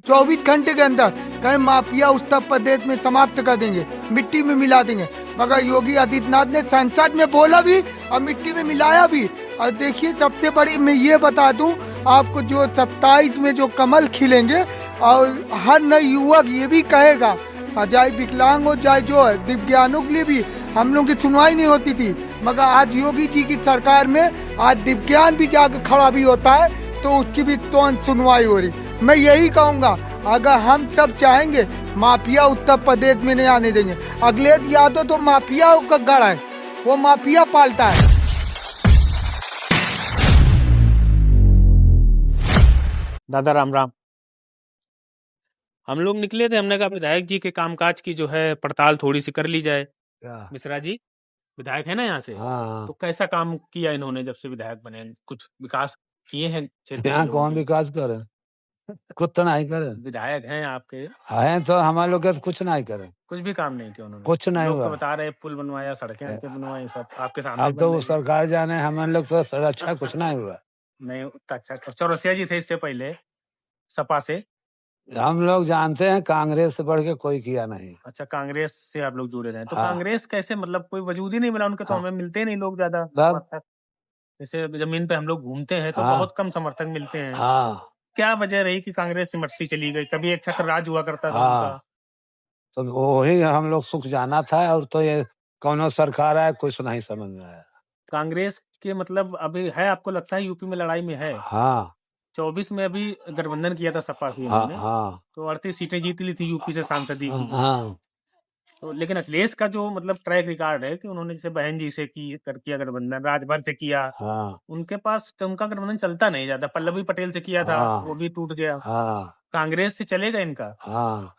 24 घंटे के अंदर कहीं माफिया उत्तर प्रदेश में समाप्त कर देंगे, मिट्टी में मिला देंगे। मगर योगी आदित्यनाथ ने संसद में बोला भी और मिट्टी में मिलाया भी। और देखिए सबसे बड़ी मैं ये बता दूं आपको, जो 27 में जो कमल खिलेंगे और हर नए युवक ये भी कहेगा, चाहे विकलांग हो चाहे जो है, दिव्यांगों के लिए भी हम लोग की सुनवाई नहीं होती थी, मगर आज योगी जी की सरकार में आज दिव्यांग भी जाकर खड़ा भी होता है तो उसकी भी तुरंत सुनवाई हो रही। मैं यही कहूँगा, अगर हम सब चाहेंगे माफिया उत्तर प्रदेश में नहीं आने देंगे। अखिलेश यादव तो माफिया का गढ़ है, वो माफिया पालता है। दादा राम राम। हम लोग निकले थे, हमने कहा विधायक जी के कामकाज की जो है पड़ताल थोड़ी सी कर ली जाए। मिश्रा जी विधायक है ना यहाँ से, तो कैसा काम किया इन्होंने जब से विधायक बने? कुछ विकास किए हैं क्षेत्र यहाँ में? कौन विकास करे? कुछ तो नहीं करे। विधायक हैं आपके, हैं तो हमारे लोग के कुछ नहीं करे, कुछ भी काम नहीं किया उन्होंने। कुछ नहीं लोग हुआ। तो बता रहे पुल बनवाया, सड़कें बनवाई, सब आपके सामने अब तो वो सरकार जाने, हमारे लोग तो अच्छा कुछ नहीं हुआ। नहीं उतना अच्छा। चौरसिया जी थे इससे पहले सपा से। हम लोग जानते हैं कांग्रेस से बढ़ के कोई किया नहीं। अच्छा, कांग्रेस से आप लोग जुड़े रहे, तो हाँ। कांग्रेस कैसे, मतलब कोई वजूद ही नहीं मिला उनके, तो हाँ। हमें मिलते नहीं लोग ज्यादा तब समर्थक। जैसे जमीन पे हम लोग घूमते हैं तो हाँ। बहुत कम समर्थक मिलते हैं। हाँ। क्या वजह रही कि कांग्रेस सिमटती चली गई? कभी एक छत्र राज हुआ करता था हाँ। उनका। तो वही हम लोग सुख जाना था, और तो ये कौनो सरकार है कुछ नहीं समझ में आया। कांग्रेस के मतलब अभी है, आपको लगता है यूपी में लड़ाई में है? हाँ। 24 में अभी गठबंधन किया था सपा से हाँ। इन्होंने, हाँ। तो 38 सीटें जीत ली थी यूपी से सांसदी की। हाँ। तो लेकिन अखिलेश का जो मतलब ट्रैक रिकॉर्ड है कि उन्होंने जैसे बहन जी से किया गठबंधन, राजभर से किया, हाँ। उनके पास तो उनका गठबंधन चलता नहीं ज्यादा। पल्लवी पटेल से किया था, हाँ। वो भी टूट गया। हाँ। कांग्रेस से चलेगा इनका? हाँ।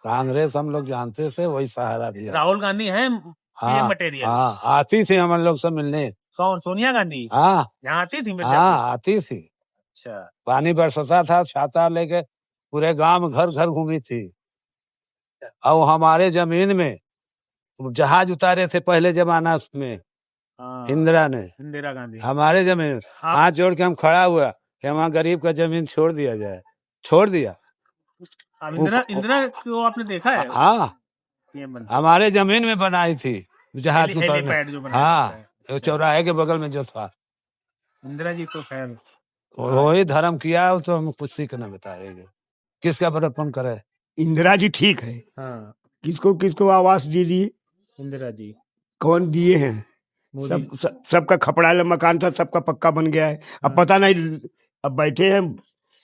कांग्रेस हम लोग जानते थे, वही सहारा दिया। राहुल गांधी है पीएम हाँ। मटेरियल। हाँ, आती थी हम लोग सब मिलने। कौन? सोनिया गांधी? हाँ। यहाँ आती थी मिर्जापुर? हाँ, आती थी। अच्छा। पानी बरसता था, छाता लेके पूरे गांव घर घर घूमी थी। और हमारे जमीन में जहाज उतारे थे पहले जमाना में, इंदिरा ने, इंदिरा गांधी। हमारे जमीन हाथ जोड़ के हम खड़ा हुआ कि हमारा गरीब का जमीन छोड़ दिया जाए, छोड़ दिया। इंदिरा को आपने देखा है? हाँ, हमारे जमीन में बनाई थी जहाज उतारने। हाँ, चौराहे के बगल में जो था। इंदिरा जी तो खैर वही धर्म किया, तो हम कुछ सीख न बताएंगे, किसका बड़प्पन करे। इंदिरा जी ठीक है। हाँ। किसको किसको आवास दीजिए? इंदिरा जी कौन दिए हैं? सबका खपड़ाला मकान था, सबका पक्का बन गया है। अब पता नहीं, अब बैठे हैं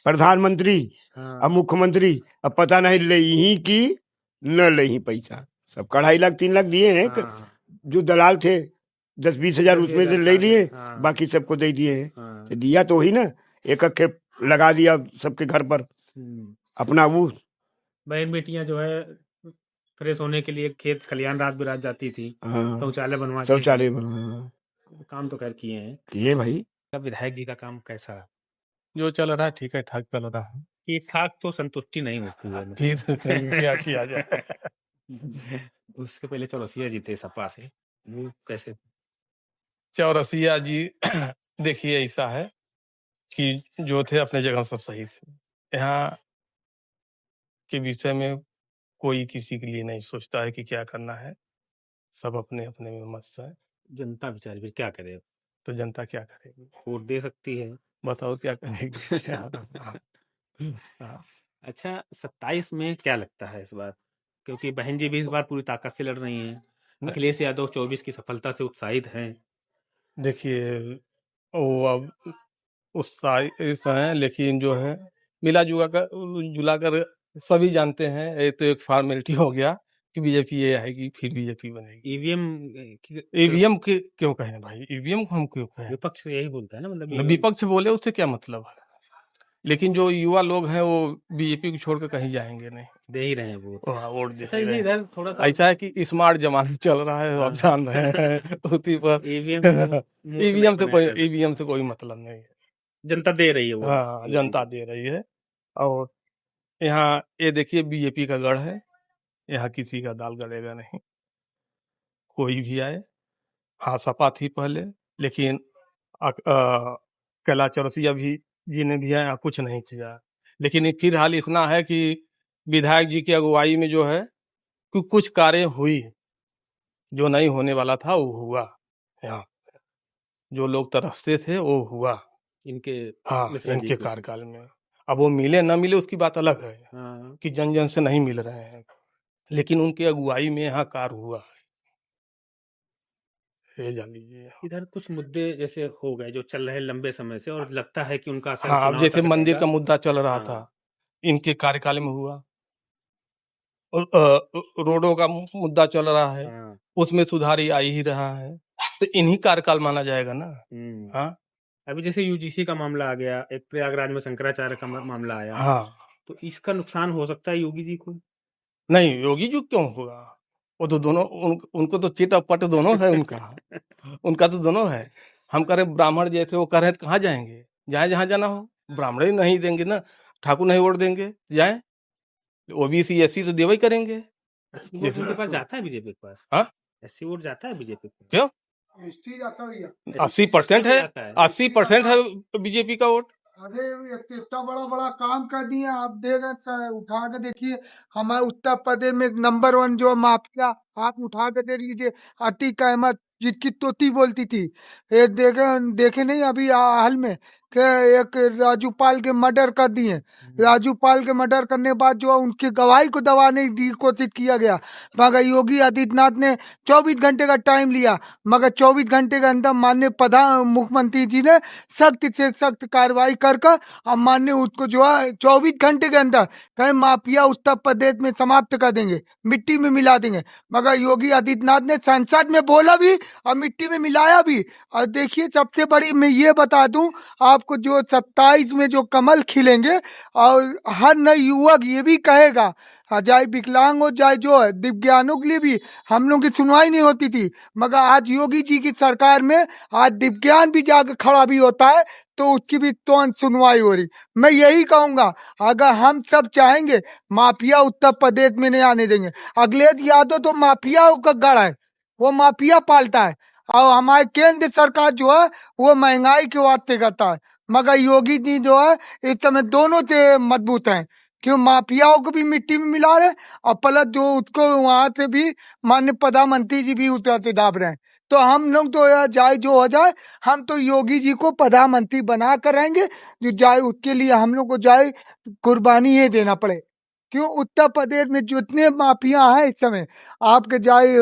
प्रधानमंत्री अब मुख्यमंत्री, अब पता नहीं लही की न लही पैसा। सब 2.5 लाख 3 लाख दिए हैं। जो दलाल थे 10-20 हजार उसमें से ले लिए, बाकी सबको दे दिए हैं। तो दिया तो ही ना, एक अक्के लगा दिया सबके घर पर अपना। वो बहन बेटियां जो है फ्रेश होने के लिए खेत खलियान रात बिरात जाती थी, शौचालय बनवा काम तो खैर किए हैं। किए भाई। विधायक जी का काम कैसा? जो चल रहा है ठीक है, ठाक चल रहा है। ठीक ठाक तो संतुष्टि नहीं होती है। फिर क्या किया जाए। उसके पहले चौरसिया जी थे सपा से, वो कैसे? चौरसिया जी देखिए ऐसा है कि जो थे अपने जगह सब सही थे। यहाँ के विषय में कोई किसी के लिए नहीं सोचता है कि क्या करना है, सब अपने अपने में मस्त है। जनता बेचारी फिर क्या करे? तो जनता क्या करेगी? वोट दे सकती है, बताओ क्या करेगी। अच्छा, 27 में क्या लगता है इस बार? क्योंकि बहन जी भी इस बार पूरी ताकत से लड़ रही हैं, अखिलेश यादव 24 की सफलता से उत्साहित हैं। देखिए वो अब उत्साहित हैं, लेकिन जो है मिला जुला कर सभी जानते हैं, ये तो एक फॉर्मेलिटी हो गया कि बीजेपी ये आएगी फिर बीजेपी बनेगी। ईवीएम क्यों कहें भाई? ईवीएम को हम क्यों कहें? विपक्ष यही बोलता है ना, मतलब विपक्ष बोले उससे क्या मतलब है? लेकिन जो युवा लोग हैं वो बीजेपी को छोड़कर कहीं जाएंगे नहीं, दे ही रहे हैं वोट दे रहे हैं। इधर थोड़ा सा ऐसा है कि स्मार्ट जमाना चल रहा है, आप जान रहे हैं। उसी पर ईवीएम से कोई मतलब नहीं है, जनता दे रही है वो। हाँ, जनता दे रही है। और यहाँ ये देखिए बीजेपी का गढ़ है, यहाँ किसी का दाल गलेगा नहीं, कोई भी आए। हाँ, सपा थी पहले, लेकिन कैलाश चौरसिया भी जी ने भी आया, कुछ नहीं किया। लेकिन फिलहाल इतना है कि विधायक जी की अगुवाई में जो है कुछ कार्य हुई, जो नहीं होने वाला था वो हुआ। यहाँ जो लोग तरसते थे वो हुआ इनके हाँ मिश्रा जी इनके को। कार्यकाल में। अब वो मिले न मिले उसकी बात अलग है हाँ। कि जन जन से नहीं मिल रहे हैं, लेकिन उनकी अगुवाई में यहाँ कार्य हुआ है, ये जान लीजिए। इधर कुछ मुद्दे जैसे हो गए जो चल रहे लंबे समय से और लगता है कि उनका असर हाँ, अब चुनाव जैसे तक मंदिर रहेगा। का मुद्दा चल रहा हाँ। था, इनके कार्यकाल में हुआ। और रोडों का मुद्दा चल रहा है, हाँ। उसमें सुधार ही आ ही रहा है, तो इन्हीं कार्यकाल माना जाएगा ना। हाँ अभी जैसे यूजीसी का मामला आ गया, एक प्रयागराज में शंकराचार्य का मामला आया, हाँ, तो इसका नुकसान हो सकता है योगी जी को। नहीं योगी जी क्यों होगा, वो तो दोनों उनको तो चिट और पट दोनों है उनका उनका तो दोनों है। हम कह रहे ब्राह्मण जैसे वो कह रहे हैं तो कहाँ जाएंगे, जाए जहाँ जाना हो, ब्राह्मण ही नहीं देंगे ना, ठाकुर नहीं वोट देंगे जाए, ओबीसी एससी तो देवा ही करेंगे। एससी वोट उनके पास जाता है बीजेपी के पास। हाँ एससी वोट जाता है बीजेपी को। क्यों, एसटी जाता भैया 80% है, जाता है। 80% है बीजेपी का वोट। अरे इतना बड़ा बड़ा काम कर दिए आप देख उठा के देखिए। हमारे उत्तर प्रदेश में नंबर 1 जो माफिया, आप उठा के देख लीजिए। अतीक अहमद जिसकी तोती बोलती थी, ये देखे नहीं अभी हाल में कि एक राजू पाल के मर्डर कर दिए। राजू पाल के मर्डर करने के बाद जो उनकी गवाही को दबाने की कोशिश किया गया, मगर योगी आदित्यनाथ ने 24 घंटे का टाइम लिया, मगर 24 घंटे के अंदर माननीय प्रधान मुख्यमंत्री जी ने सख्त से सख्त कार्रवाई कर अब माननीय उसको जो है 24 घंटे के अंदर कहीं माफिया उत्तर प्रदेश में समाप्त कर देंगे, मिट्टी में मिला देंगे। मगर योगी आदित्यनाथ ने संसद में बोला भी और मिट्टी में मिलाया भी। और देखिए सबसे बड़ी मैं ये बता दूं आपको, जो 27 में जो कमल खिलेंगे और हर नए युवक ये भी कहेगा, चाहे विकलांग हो चाहे जो है दिव्यांगों के लिए भी हम लोग की सुनवाई नहीं होती थी, मगर आज योगी जी की सरकार में आज दिव्यांग भी जाकर खड़ा भी होता है तो उसकी भी तुरंत सुनवाई हो रही। मैं यही कहूंगा अगर हम सब चाहेंगे माफिया उत्तर प्रदेश में नहीं आने देंगे। अखिलेश यादव तो माफिया का गढ़ है, वो माफिया पालता है, और हमारे केंद्र सरकार जो है वो महंगाई के वास्ते करता है, मगर योगी जी जो है इस समय दोनों से मजबूत हैं। क्यों माफियाओं को भी मिट्टी में मिला रहे और प्लस जो उसको वहां से भी माननीय प्रधानमंत्री जी भी उतर से दाब रहे हैं। तो हम लोग तो यार जाए जो हो जाए, हम तो योगी जी को प्रधानमंत्री बना कर रहेंगे, जो जाए उसके लिए हम लोग को जाए कुर्बानी ये देना पड़े। क्यों उत्तर प्रदेश में जितने माफिया हैं इस समय, आपके जाए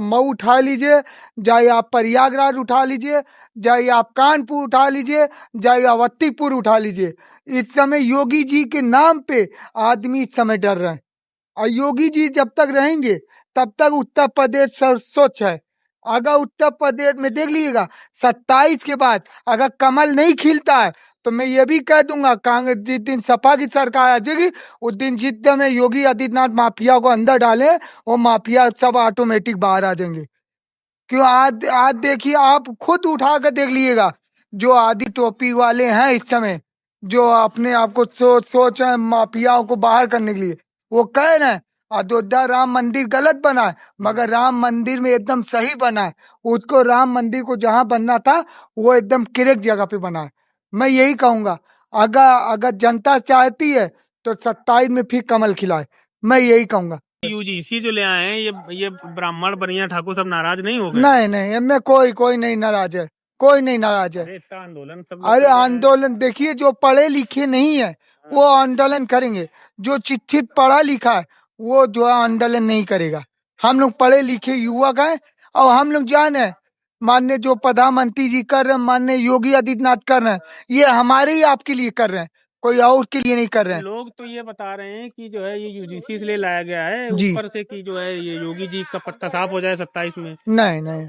मऊ उठा लीजिए, जाए आप प्रयागराज उठा लीजिए, जाए आप कानपुर उठा लीजिए, जाए अवत्तीपुर उठा लीजिए, इस समय योगी जी के नाम पे आदमी इस समय डर रहे हैं। और योगी जी जब तक रहेंगे तब तक उत्तर प्रदेश स्वच्छ है। अगर उत्तर प्रदेश में देख लीजिएगा 27 के बाद अगर कमल नहीं खिलता है तो मैं ये भी कह दूंगा कांग्रेस जिस दिन सपा की सरकार आ जाएगी उस दिन जिस दिन योगी आदित्यनाथ माफिया को अंदर डाले वो माफिया सब ऑटोमेटिक बाहर आ जाएंगे। क्यों आज देखिए आप खुद उठा कर देख लीजिएगा, जो आदि टोपी वाले हैं इस समय जो अपने आप को सोच रहे हैं माफियाओं को बाहर करने के लिए, वो कह रहे हैं अयोध्या राम मंदिर गलत बना है, मगर राम मंदिर में एकदम सही बना है। उसको राम मंदिर को जहां बनना था वो एकदम करेक्ट जगह पे बना है। मैं यही कहूंगा अगर जनता चाहती है तो 27 में फिर कमल खिलाए, मैं यही कहूंगा। यूजीसी जो ले आए हैं ये ब्राह्मण बनिया ठाकुर सब नाराज नहीं हो गए? नहीं इनमें कोई नहीं नाराज है, कोई नहीं नाराज है। आंदोलन सब अरे आंदोलन देखिए, जो पढ़े लिखे नहीं है वो आंदोलन करेंगे, जो चिट्ठी पढ़ा लिखा है वो जो है आंदोलन नहीं करेगा। हम लोग पढ़े लिखे युवक हैं और हम लोग जाने माननीय जो प्रधानमंत्री जी कर रहे हैं, माननीय योगी आदित्यनाथ कर रहे हैं, ये हमारे ही आपके लिए कर रहे हैं, कोई और के लिए नहीं कर रहे हैं। लोग तो ये बता रहे हैं कि जो है ये यूजीसी से ले लाया गया है ऊपर से कि जो है ये योगी जी का पत्ता साफ हो जाए 27 में। नहीं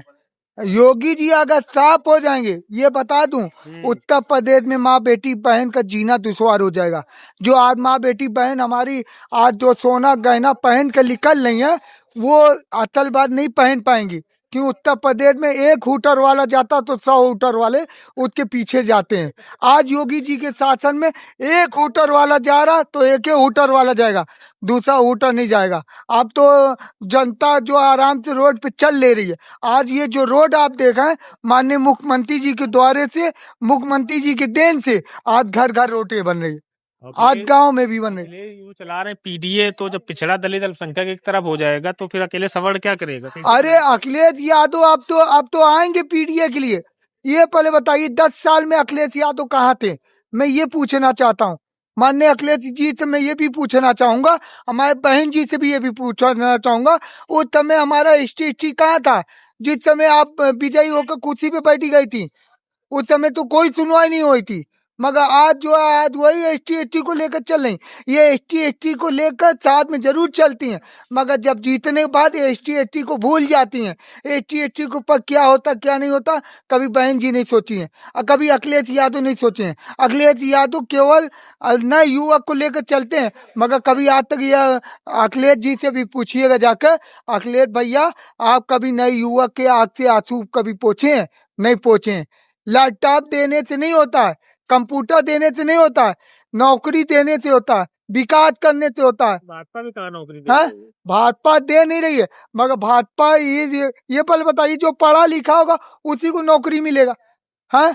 योगी जी अगर साफ हो जाएंगे, ये बता दूं उत्तर प्रदेश में माँ बेटी बहन का जीना दुश्वार हो जाएगा। जो आज माँ बेटी बहन हमारी आज जो सोना गहना पहन कर निकल रही है वो असल बात नहीं पहन पाएंगी, क्यों उत्तर प्रदेश में एक हुटर वाला जाता तो 100 हुटर वाले उसके पीछे जाते हैं। आज योगी जी के शासन में एक हुटर वाला जा रहा तो एक ही हुटर वाला जाएगा, दूसरा हुटर नहीं जाएगा। अब तो जनता जो आराम से रोड पे चल ले रही है। आज ये जो रोड आप देखा है माननीय मुख्यमंत्री जी के द्वारे से, मुख्यमंत्री जी के देन से आज घर घर रोडें बन रही है। आज गांव में भी बन रहे। वो चला रहे पीडीए, तो जब पिछड़ा दलित अल्पसंख्यक एक तरफ हो जाएगा तो फिर अकेले सवर्ण क्या करेगा? अरे अखिलेश यादव अब तो आएंगे पीडीए के लिए। ये पहले बताइए 10 साल में अखिलेश यादव कहाँ थे? मैं ये पूछना चाहता हूँ। माननीय अखिलेश जी से मैं ये भी पूछना चाहूंगा, हमारे बहन जी से भी ये भी पूछना चाहूंगा, उस समय हमारा हिस्ट्री कहाँ था जिस समय आप विजयी होकर कुर्सी पे बैठी गई थी? उस समय तो कोई सुनवाई नहीं हुई थी। मगर आज जो है, आज वही एसटी को लेकर चल रही। ये एसटी को लेकर साथ में जरूर चलती हैं, मगर जब जीतने के बाद एसटी को भूल जाती हैं। एसटी को पर क्या होता क्या नहीं होता कभी बहन जी नहीं सोची हैं, और कभी अखिलेश यादव नहीं सोचे हैं। अखिलेश यादव केवल नए युवक को लेकर चलते हैं, मगर कभी आज तक यह अखिलेश जी से भी पूछिएगा जाकर, अखिलेश भैया आप कभी नए युवक के आंख से आंसू कभी पोंछे हैं? नहीं पोंछे हैं। लैपटॉप देने से नहीं होता है, कंप्यूटर देने से नहीं होता है, नौकरी देने से होता है, विकास करने से होता है। भाजपा भी कहाँ नौकरी है भाजपा दे नहीं रही है, मगर भाजपा ये पहले बताइए, जो पढ़ा लिखा होगा उसी को नौकरी मिलेगा। है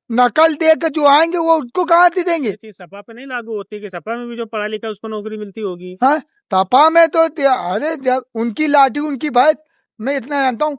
नकल दे के जो आएंगे वो उसको कहाँ से देंगे? सपा पे नहीं लागू होती कि सपा में भी जो पढ़ा लिखा उसको नौकरी मिलती होगी? है सपा में तो अरे जब उनकी लाठी उनकी भैंस, मैं इतना जानता हूँ।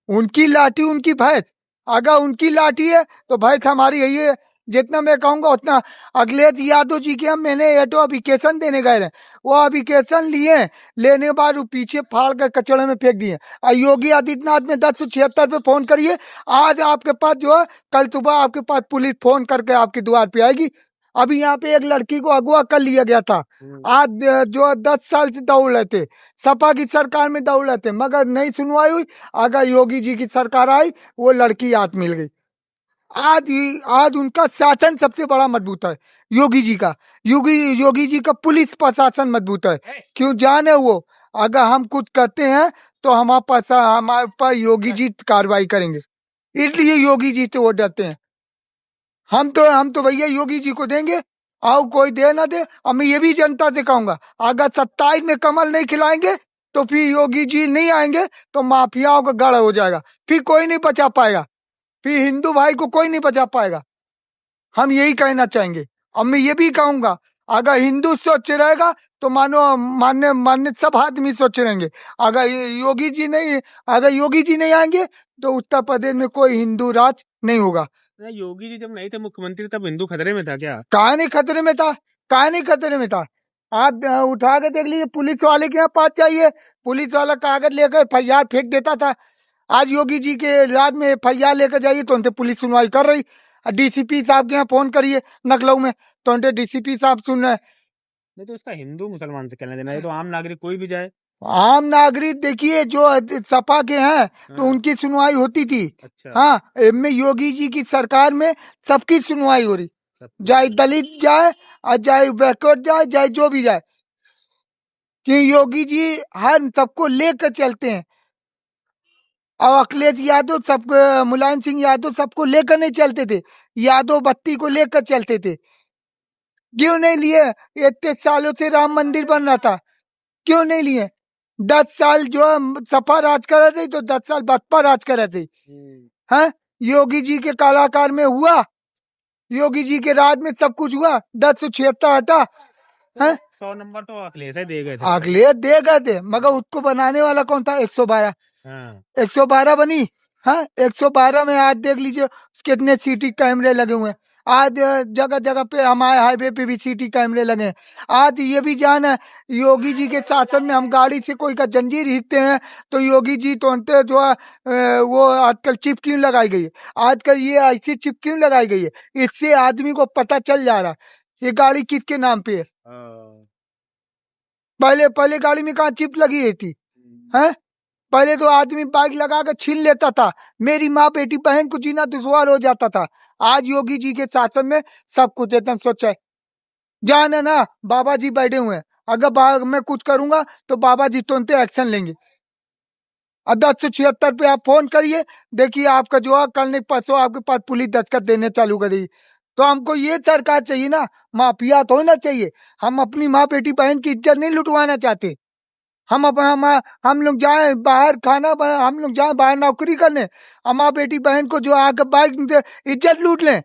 उनकी लाठी उनकी भैंस, अगर उनकी लाठी है तो भैंस हमारी यही है। जितना मैं कहूंगा उतना। अखिलेश यादव जी के हम मैंने एटो एप्लीकेशन देने गए थे, वो एप्लीकेशन लिए, लेने के बाद वो पीछे फाड़ कर कचड़े में फेंक दिए। और योगी आदित्यनाथ ने 1076 पे फोन करिए, आज आपके पास जो है, कल सुबह आपके पास पुलिस फोन करके आपके द्वार पे आएगी। अभी यहाँ पे एक लड़की को अगवा कर लिया गया था, आज जो 10 साल से दौड़ रहे थे, सपा की सरकार में दौड़ रहे थे, मगर नहीं सुनवाई हुई। अगर योगी जी की सरकार आई, वो लड़की हाथ मिल गई। आज उनका शासन सबसे बड़ा मजबूत है, योगी जी का। योगी जी का पुलिस प्रशासन मजबूत है। क्यों जाने वो, अगर हम कुछ करते हैं तो हमारे पास योगी जी कार्रवाई करेंगे, इसलिए योगी जी से वो डरते हैं। हम तो भैया योगी जी को देंगे, आओ कोई दे ना दे। और मैं ये भी जनता से कहूंगा, अगर 27 में कमल नहीं खिलाएंगे तो फिर योगी जी नहीं आएंगे तो माफियाओं का गढ़ हो जाएगा, फिर कोई नहीं बचा पाएगा, फिर हिंदू भाई को कोई नहीं बचा पाएगा। हम यही कहना चाहेंगे। और मैं ये भी कहूंगा, अगर हिंदू सोच रहेगा तो मान्य सब आदमी सोच रहेंगे। अगर योगी जी नहीं आएंगे तो उत्तर प्रदेश में कोई हिंदू राज नहीं होगा। योगी जी जब नहीं थे मुख्यमंत्री तब हिंदू खतरे में था क्या? काहे नहीं खतरे में था? आप उठा के देख लीजिए, पुलिस वाले के यहाँ पास जाइए, पुलिस वाला कागज लेकर FIR फेंक देता था। आज योगी जी के राज में FIR लेकर जाइए तो उनसे पुलिस सुनवाई कर रही। DCP साहब के यहाँ फोन करिए लखनऊ में तो उनसे DCP साहब सुन रहे। नहीं तो इसका हिंदू मुसलमान से कहना देना, ये तो आम नागरिक कोई भी जाए। आम नागरिक देखिए, जो सपा के हैं तो उनकी सुनवाई होती थी। अच्छा। हाँ, में योगी जी की सरकार में सबकी सुनवाई हो रही, चाहे दलित जाए और चाहे बैकवर्ड जाए, चाहे जो भी जाए, कि योगी जी हर सबको लेकर चलते हैं। और अखिलेश यादव मुलायम सिंह यादव सबको लेकर नहीं चलते थे, यादव बत्ती को लेकर चलते थे। क्यों नहीं लिए? इतने सालों से राम मंदिर बन रहा था, क्यों नहीं लिए? 10 साल जो सपा राज कर रहे थे तो 10 साल बसपा राज कर रहे थे। हैं योगी जी के कलाकार में हुआ, योगी जी के राज में सब कुछ हुआ। 1076 हटा है, 100 नंबर तो अखिलेश दे गए थे। अखिलेश दे गए थे, मगर उसको बनाने वाला कौन था? 112। 112 बनी। हाँ 112 में आज देख लीजिए कितने सीटी कैमरे लगे हुए हैं। आज जगह जगह पे हमारे हाईवे पे भी सीटी कैमरे लगे हैं। आज ये भी जान है, योगी जी के शासन में हम गाड़ी से कोई का जंजीर हिलते हैं तो योगी जी तो जो है वो आजकल चिप क्यों लगाई गई है? आजकल ये ऐसी चिप क्यों लगाई गई है? इससे आदमी को पता चल जा रहा है ये गाड़ी किसके नाम पे है। पहले गाड़ी में कहाँ चिप लगी थी? हैं पहले तो आदमी बाइक लगा कर छीन लेता था, मेरी माँ बेटी बहन को जीना दुश्वार हो जाता था। आज योगी जी के शासन में सब कुछ एकदम सोचा है। जान है ना, बाबा जी बैठे हुए हैं, अगर मैं कुछ करूंगा तो बाबा जी तुरंत एक्शन लेंगे। 1076 पे आप फोन करिए, देखिए आपका जो है कल नहीं परसों आपके पास पुलिस दस्तखत देने चालू करेगी। तो हमको ये सरकार चाहिए ना, माफिया तो होना चाहिए। हम अपनी माँ बेटी बहन की इज्जत नहीं लुटवाना चाहते। हम लोग जाए बाहर खाना बना, हम लोग जाए बाहर नौकरी करने, माँ बेटी बहन को जो आकर बाइक इज्जत लूट लें।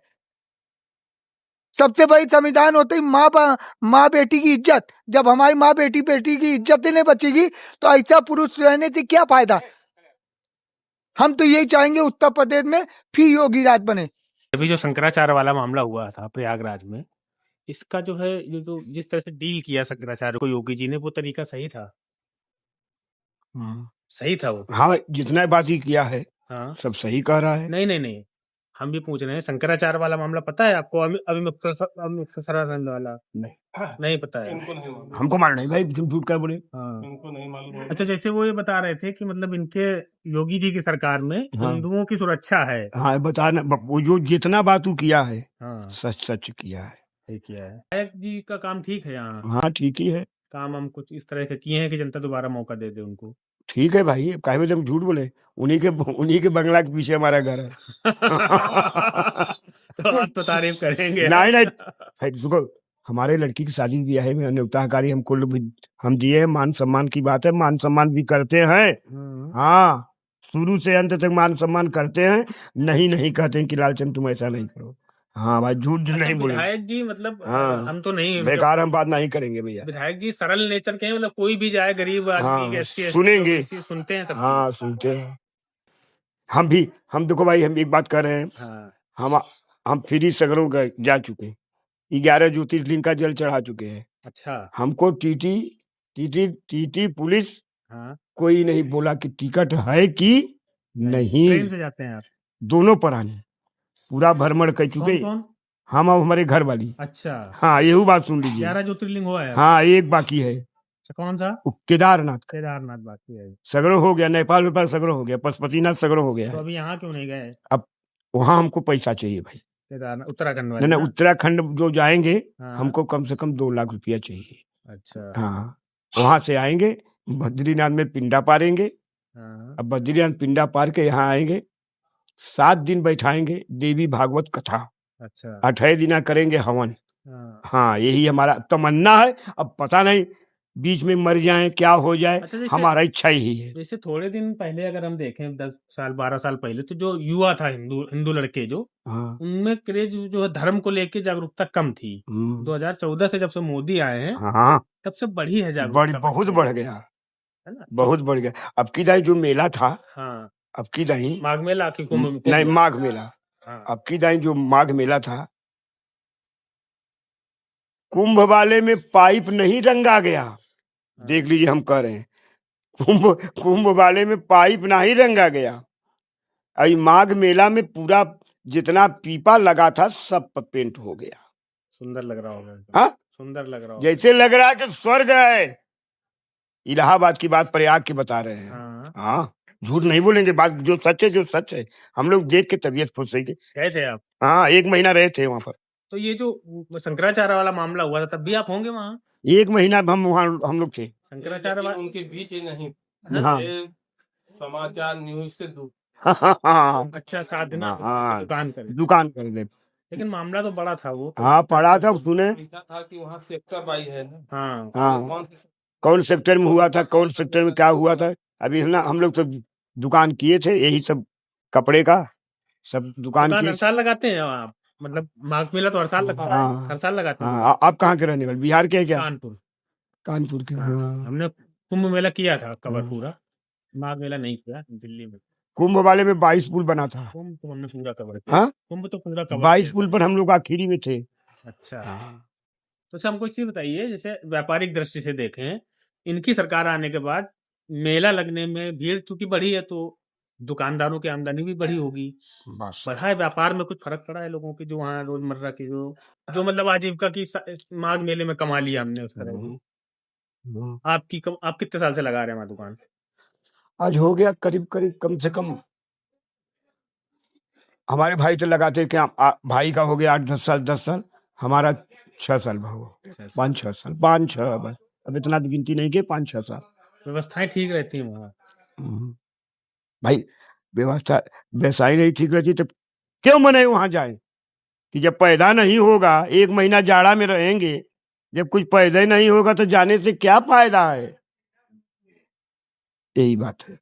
सबसे बड़ी संविधान होती माँ बेटी की इज्जत। जब हमारी माँ बेटी की इज्जत ही नहीं बचेगी तो ऐसा पुरुष रहने से क्या फायदा। हम तो यही चाहेंगे उत्तर प्रदेश में फिर योगी राज बने। अभी जो शंकराचार्य वाला मामला हुआ था प्रयागराज में, इसका जो है ये जो जिस तरह से डील किया शंकराचार्य को योगी जी ने, वो तरीका सही था? सही था वो? हाँ, जितना बात ही किया है हाँ, सब सही कह रहा है। नहीं, हम भी पूछ रहे हैं, शंकराचार्य वाला मामला पता है आपको? अभिमुक्तानंद वाला नहीं पता है? हमको मालूम नहीं भाई, तुम झूठ क्या बोले। हाँ, इनको नहीं मालूम। अच्छा, जैसे वो ये बता रहे थे कि मतलब इनके योगी जी की सरकार में हिंदुओं की सुरक्षा है। हाँ, बताना वो जो जितना बात तू किया है हाँ, सच किया है। सही किया है। विधायक जी का काम ठीक है यहाँ? हाँ ठीक ही है। काम हम कुछ इस तरह के किए हैं कि जनता दोबारा मौका दे दे उनको? ठीक है भाई, काहे में तुम झूठ बोले। उन्हीं के बंगला के पीछे हमारा घर है। तो आप तो तारीफ करेंगे। नहीं भाई, देखो हमारे लड़की की शादी ब्याह में न्योताकारी हमको हम दिए हैं। मान सम्मान की बात है, मान सम्मान भी करते हैं। हाँ, शुरू से अंत तक मान सम्मान करते हैं। नहीं कहते हैं कि लालचंद तुम ऐसा नहीं करो। हाँ भाई, झूठ नहीं बोले। विधायक जी मतलब हाँ, हम तो नहीं, बेकार हम बात नहीं करेंगे भैया। विधायक जी सरल नेचर के हैं, मतलब कोई भी जाए गरीब आदमी सुनेंगे। सुनते हैं सब। हाँ सुनते हैं। हम देखो भाई, हम एक बात कर रहे हैं। हाँ, हम फ्री सगरों जा चुके हैं, 11 ज्योतिर्लिंग का जल चढ़ा चुके हैं। अच्छा, हमको टीटी पुलिस हाँ, कोई नहीं बोला कि टिकट है कि नहीं। ट्रेन से जाते हैं आप? दोनों प्राणी पूरा भ्रमण कर चुके। कौन? हम और हमारे घर वाली। अच्छा, हाँ, यही बात सुन लीजिए। 11 ज्योतिर्लिंग हुआ है? हाँ, एक बाकी है। कौन सा? केदारनाथ बाकी है। सगरों हो गया, नेपाल सगरों हो गया, पशुपतिनाथ सगरों हो गया। तो अभी यहाँ क्यों नहीं गए? अब वहाँ हमको पैसा चाहिए भाई। केदारनाथ उत्तराखंड वाले? नहीं, उत्तराखंड जो जाएंगे हाँ, हमको कम से कम 2 लाख रुपया चाहिए। अच्छा, हाँ, वहां से आएंगे, बद्रीनाथ में पिंडा पारेंगे। हाँ, अब बद्रीनाथ पिंडा पार के यहाँ आएंगे, 7 दिन बैठाएंगे देवी भागवत कथा। अच्छा, 8 दिन करेंगे हवन। हाँ, हाँ, यही हमारा तमन्ना है। अब पता नहीं बीच में मर जाए, क्या हो जाए। अच्छा, हमारा इच्छा ही है। जैसे थोड़े दिन पहले अगर हम देखें 10 साल 12 साल पहले, तो जो युवा था हिंदू लड़के जो, हाँ, उनमें क्रेज जो है धर्म को लेके जागरूकता कम थी। 2014 से जब से मोदी आए हैं हाँ, तब से बढ़ी है जागरूकता। बहुत बढ़ गया, है ना? बहुत बढ़ गया। अब की दाई जो मेला था, हाँ, अब की दाई माघ मेला की नहीं, माघ मेला। हाँ, अब की दाई जो माघ मेला था, कुंभ वाले में पाइप नहीं रंगा गया। देख लीजिए, हम कह रहे हैं कुंभ वाले में पाइप नहीं रंगा गया। अभी माघ मेला में पूरा जितना पीपा लगा था सब पर पेंट हो गया। सुंदर लग रहा होगा। हाँ, सुंदर लग रहा होगा, जैसे लग रहा है कि स्वर्ग है। इलाहाबाद की बात प्रयाग की बता रहे हैं। हाँ, हाँ, झूठ नहीं बोलेंगे, बात जो सच है। हम लोग देख के तबीयत खुश गई। गए थे आप? हाँ, 1 महीना रहे थे वहाँ पर। तो ये जो शंकराचार्य वाला मामला हुआ था तब भी आप होंगे वहाँ? 1 महीना हम वहाँ हम लोग थे। शंकराचार्य उनके बीच ही नहीं। हाँ, ये समाचार न्यूज से दूर। हाँ, अच्छा, साधना हाँ, दुकान कर दे। लेकिन मामला तो बड़ा था वो। हाँ, पढ़ा था, सुने था कि वहाँ सेक्टर 22 है ना। हाँ, हाँ, कौन सेक्टर में हुआ था, कौन सेक्टर में क्या हुआ था। अभी ना हम लोग तो दुकान किए थे, यही सब कपड़े का सब दुकान किए। हर साल लगाते हैं आप? मतलब माघ मेला तो हर साल लगता है? हर साल लगाते हैं? हाँ, आप कहाँ के रहने वाले? बिहार के हैं क्या? कानपुर के। हमने कुंभ मेला किया था कवर पूरा, माघ मेला नहीं किया दिल्ली में। कुंभ वाले में 22 पुल बना था। कुंभ तो हमने पूरा कवर किया। हाँ, कुंभ तो पूरा कवर 22 पुल पर हम लोग आखिरी में थे। अच्छा, तो अच्छा हमको एक चीज बताइए, जैसे व्यापारिक दृष्टि से देखें, इनकी सरकार आने के बाद मेला लगने में भीड़ चूंकि बढ़ी है तो दुकानदारों की आमदनी भी बढ़ी होगी। बढ़ा है, व्यापार में कुछ फर्क पड़ा है लोगों की, जो वहाँ रोजमर्रा की जो मतलब आजीविका की माघ मेले में कमा लिया हमने उस तरह की। आप कितने साल से लगा रहे हैं वहाँ दुकान? आज हो गया करीब कम से कम। हमारे भाई तो लगाते क्या, भाई का हो गया 8-10 साल, हमारा 6 साल भाव, 5-6 साल, 5-6 बस। अब इतना गिनती नहीं के, 5-6 साल। व्यवस्थाएं ठीक रहती है वहाँ? भाई व्यवस्था नहीं ठीक रहती तो क्यों मने वहां जाए। कि जब पैदा नहीं होगा, 1 महीना जाड़ा में रहेंगे, जब कुछ पैदा ही नहीं होगा तो जाने से क्या फायदा है। यही बात है।